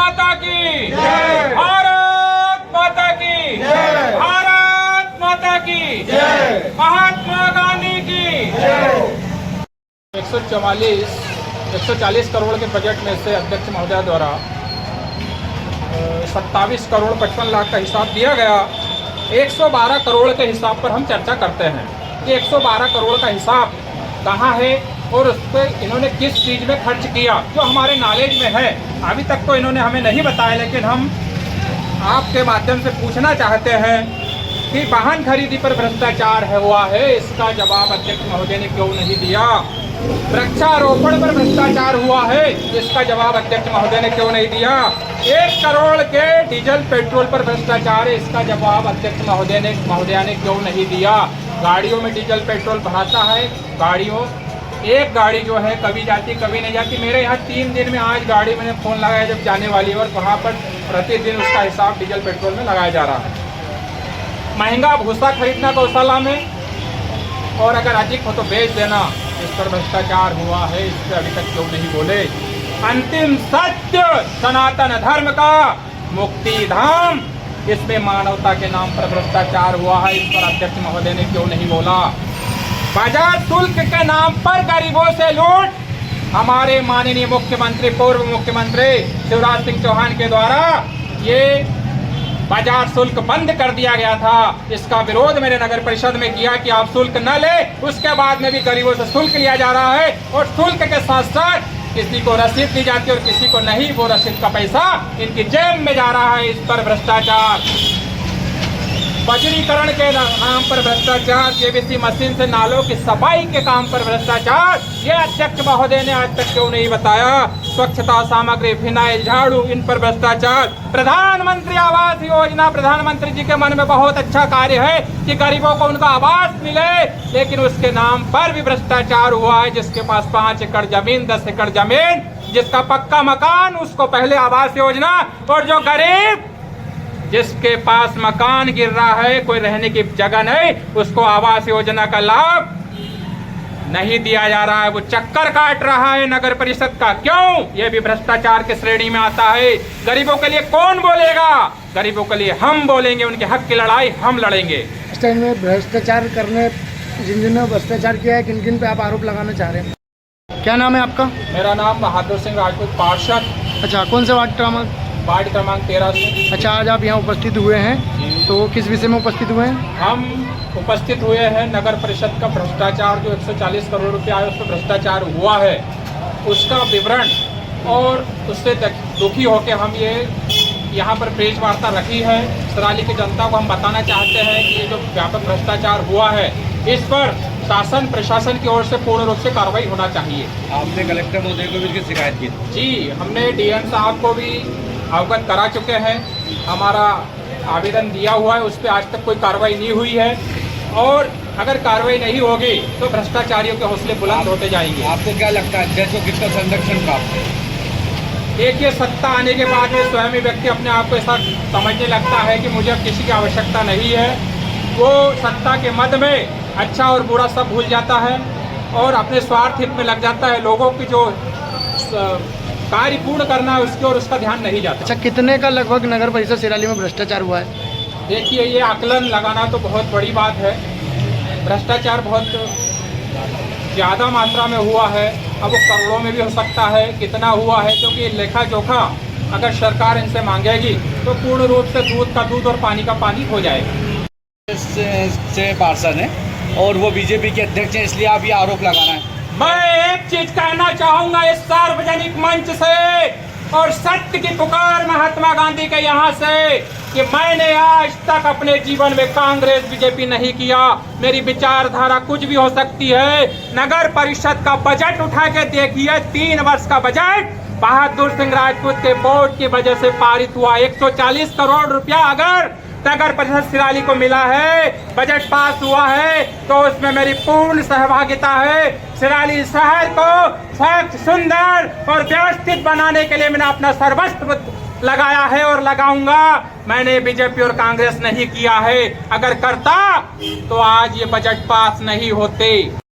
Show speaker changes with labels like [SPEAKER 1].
[SPEAKER 1] माता की जय, भारत माता की जय, भारत माता की जय, महात्मा गांधी की जय। 140 करोड़ के बजट में से अध्यक्ष महोदय द्वारा 27 करोड़ 55 लाख का हिसाब दिया गया। 112 करोड़ के हिसाब पर हम चर्चा करते हैं कि 112 करोड़ का हिसाब कहाँ है और उस पर इन्होंने किस चीज़ में खर्च किया, जो हमारे नॉलेज में है। अभी तक तो इन्होंने हमें नहीं बताया, लेकिन हम आपके माध्यम से पूछना चाहते हैं कि वाहन खरीदी पर भ्रष्टाचार हुआ है, इसका जवाब अध्यक्ष महोदय ने क्यों नहीं दिया। वृक्षारोपण पर भ्रष्टाचार हुआ है, इसका जवाब अध्यक्ष महोदय ने क्यों नहीं दिया। 1 करोड़ के डीजल पेट्रोल पर भ्रष्टाचार है, इसका जवाब अध्यक्ष महोदय ने क्यों नहीं दिया। गाड़ियों में डीजल पेट्रोल भराता है, गाड़ियों एक गाड़ी जो है कभी जाती कभी नहीं जाती। मेरे यहाँ 3 दिन में आज गाड़ी मैंने फ़ोन लगाया जब जाने वाली है, और वहाँ पर प्रतिदिन उसका हिसाब डीजल पेट्रोल में लगाया जा रहा है। महंगा भूसा खरीदना गौशाला में, और अगर अधिक हो तो बेच देना, इस पर भ्रष्टाचार हुआ है, इस पर अभी तक क्यों नहीं बोले। अंतिम सत्य सनातन धर्म का मुक्ति धाम, इसमें मानवता के नाम पर भ्रष्टाचार हुआ है, इस पर अध्यक्ष महोदय ने क्यों नहीं बोला। बाजार शुल्क के नाम पर गरीबों से लूट, हमारे माननीय मुख्यमंत्री पूर्व मुख्यमंत्री शिवराज सिंह चौहान के द्वारा ये बाजार शुल्क बंद कर दिया गया था। इसका विरोध मैंने नगर परिषद में किया कि आप शुल्क न ले, उसके बाद में भी गरीबों से शुल्क लिया जा रहा है, और शुल्क के साथ साथ किसी को रसीद दी जाती है और किसी को नहीं। वो रसीद का पैसा इनकी जेब में जा रहा है, इस पर भ्रष्टाचार। बजरीकरण के नाम पर भ्रष्टाचार, जेबीसी मशीन से नालों की सफाई के काम पर भ्रष्टाचार, ये अध्यक्ष महोदय ने आज तक क्यों नहीं बताया। स्वच्छता सामग्री, फिनाइल, झाड़ू, इन पर भ्रष्टाचार। प्रधानमंत्री आवास योजना, प्रधानमंत्री जी के मन में बहुत अच्छा कार्य है कि गरीबों को उनका आवास मिले, लेकिन उसके नाम पर भी भ्रष्टाचार हुआ है। जिसके पास 5 एकड़ जमीन, 10 एकड़ जमीन, जिसका पक्का मकान, उसको पहले आवास योजना, और जो गरीब जिसके पास मकान गिर रहा है, कोई रहने की जगह नहीं, उसको आवास योजना का लाभ नहीं दिया जा रहा है। वो चक्कर काट रहा है नगर परिषद का। क्यों? ये भी भ्रष्टाचार की श्रेणी में आता है। गरीबों के लिए कौन बोलेगा? गरीबों के लिए हम बोलेंगे, उनके हक की लड़ाई हम लड़ेंगे।
[SPEAKER 2] इस टाइम में भ्रष्टाचार करने, जिन भ्रष्टाचार किया है, किन किन पे आप आरोप लगाना चाह रहे हैं? क्या नाम है आपका?
[SPEAKER 1] मेरा नाम बहादुर सिंह राजपूत, पार्षद।
[SPEAKER 2] अच्छा, कौन से वार्ड क्रमांक 13 से। अच्छा, आज आप यहाँ उपस्थित हुए हैं, तो किस विषय में उपस्थित हुए हैं?
[SPEAKER 1] हम उपस्थित हुए हैं नगर परिषद का भ्रष्टाचार, जो 140 करोड़ रुपया है, उस पर भ्रष्टाचार हुआ है, उसका विवरण, और उससे दुखी होकर हम ये यहाँ पर प्रेस वार्ता रखी है। सराली की जनता को हम बताना चाहते हैं कि ये जो व्यापक भ्रष्टाचार हुआ है, इस पर शासन प्रशासन की ओर से पूर्ण रूप से कार्रवाई होना चाहिए।
[SPEAKER 3] आपने कलेक्टर महोदय को भी शिकायत की?
[SPEAKER 1] जी, हमने डीएम साहब को भी अवगत करा चुके हैं। हमारा आवेदन दिया हुआ है, उस पर आज तक कोई कार्रवाई नहीं हुई है, और अगर कार्रवाई नहीं होगी तो भ्रष्टाचारियों के हौसले बुलंद होते जाएंगे।
[SPEAKER 3] आपको क्या लगता है अध्यक्ष को कितना संरक्षण प्राप्त है?
[SPEAKER 1] देखिए, सत्ता आने के बाद में स्वयं ही व्यक्ति अपने आप को ऐसा समझने लगता है कि मुझे अब किसी की आवश्यकता नहीं है। वो सत्ता के मद में अच्छा और बुरा सब भूल जाता है और अपने स्वार्थ हित में लग जाता है। लोगों की जो कार्य पूर्ण करना है उसकी और उसका ध्यान नहीं जाता।
[SPEAKER 2] अच्छा, कितने का लगभग नगर परिषद सिराली में भ्रष्टाचार हुआ है?
[SPEAKER 1] देखिए, ये आकलन लगाना तो बहुत बड़ी बात है। भ्रष्टाचार बहुत ज़्यादा मात्रा में हुआ है, अब वो करोड़ों में भी हो सकता है। कितना हुआ है, क्योंकि लेखा जोखा अगर सरकार इनसे मांगेगी तो पूर्ण रूप से दूध का दूध और पानी का पानी हो जाएगा।
[SPEAKER 3] से पार्षद है और वो बीजेपी के अध्यक्ष हैं, इसलिए आप ये आरोप लगाना है।
[SPEAKER 1] मैं एक चीज कहना चाहूंगा इस सार्वजनिक मंच से, और सत्य की पुकार महात्मा गांधी के यहाँ से, कि मैंने आज तक अपने जीवन में कांग्रेस बीजेपी नहीं किया। मेरी विचारधारा कुछ भी हो सकती है। नगर परिषद का बजट उठा के देखिए, 3 वर्ष का बजट बहादुर सिंह राजपूत के वोट की वजह से पारित हुआ। 140 करोड़ रुपया अगर नगर परिषद सिराली को मिला है, बजट पास हुआ है, तो उसमें मेरी पूर्ण सहभागिता है। सिराली शहर को स्वच्छ, सुंदर और व्यवस्थित बनाने के लिए मैंने अपना सर्वस्व लगाया है और लगाऊंगा। मैंने बीजेपी और कांग्रेस नहीं किया है। अगर करता तो आज ये बजट पास नहीं होते।